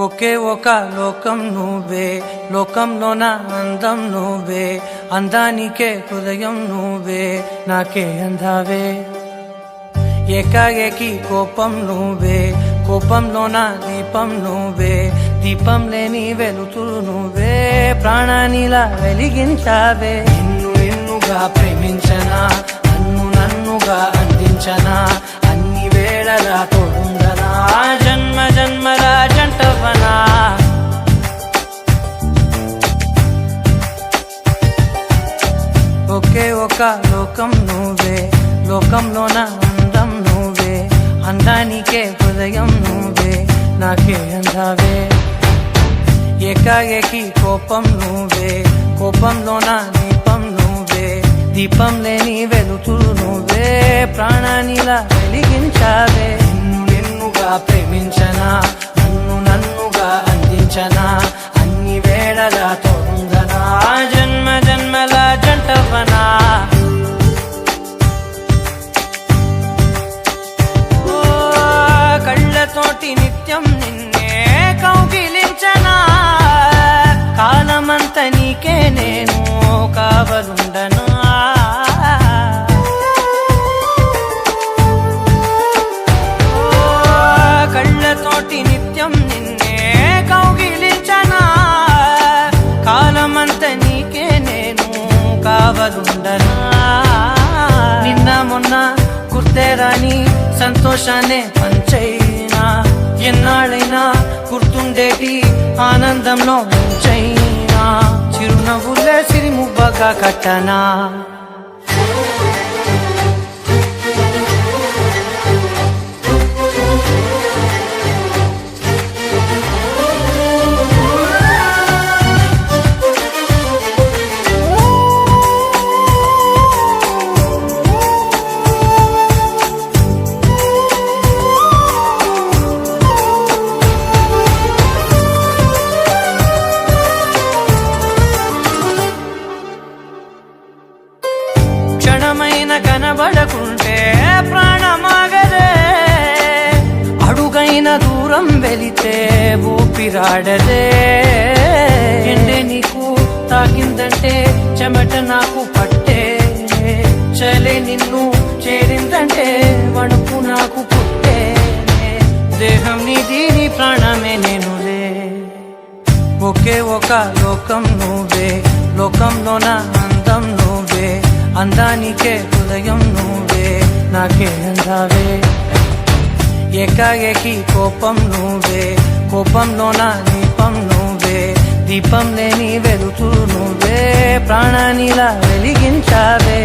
ఒకే ఒక లోకం నువ్వే, లోకంలోన అందం నువ్వే, అందానికే హృదయం నువ్వే, నాకే అందావే. ఏకాఏకి కోపం నువ్వే, కోపంలోన దీపం నువ్వే, దీపం లేని వెలుతురు నువ్వే, ప్రాణానిలా వెలిగించావే. నిన్ను నిన్నుగా ప్రేమించనా, నన్నుగా అందించనా, అన్ని వేళలా తోడుందనా, జన్మ జన్మల జంటవనా. ఒకే ఒక లోకం నువ్వే, లోకంలోన అందం నువ్వే, అందానికే హృదయం నువ్వే, నాకే అందావే. ఏకాఏకి కోపం నువ్వే, కోపంలోన దీపం నువ్వే, దీపం లేని వెలుతురు నువ్వే, ప్రాణానిలా వెలిగించావే. నిన్ను నిన్నుగా ప్రేమించనా, నన్నుగా అందించనా, అన్ని వేళలా తోడుందనా, జన్మ జన్మల జంటవనా. కళ్ళతోటి నిత్యం నిన్నే కౌగిలించనా, కాలమంత నీకే నేను కావలుండనా. కళ్ళతోటి నిత్యం నిన్నే కౌగిలించనా, కాలమంత నీకే నేను కావలుండనా. నిన్న మొన్న గుర్తేరాని సంతోషాన్ని పంచైనా, ఎన్నాళ్ళైనా గుర్తుండేటి ఆనందంలో ముంచైనా, చిరునవ్వులే సిరిమువ్వగా కట్టనా. క్షణమైన కనబడకుంటే ప్రాణమాగదే, అడుగైన దూరం వెళితే ఊపిరాడదే. ఎండే నీకు తాకిందంటే చెమట నాకు పట్టే, చలే నిన్ను చేరిందంటే వణుకు నాకు పుట్టే, దేహం నీది నీ ప్రాణమే నేనులే. ఒకే ఒక లోకం నువ్వే, లోకంలోన అందం నువ్వే, అందానికే హృదయం నువ్వే, నాకే అందావే. ఏకాఏకి కోపం నువ్వే, కోపంలోన దీపం నువ్వే, దీపం లేని వెలుతురు నువ్వే, ప్రాణానిలా వెలిగించావే.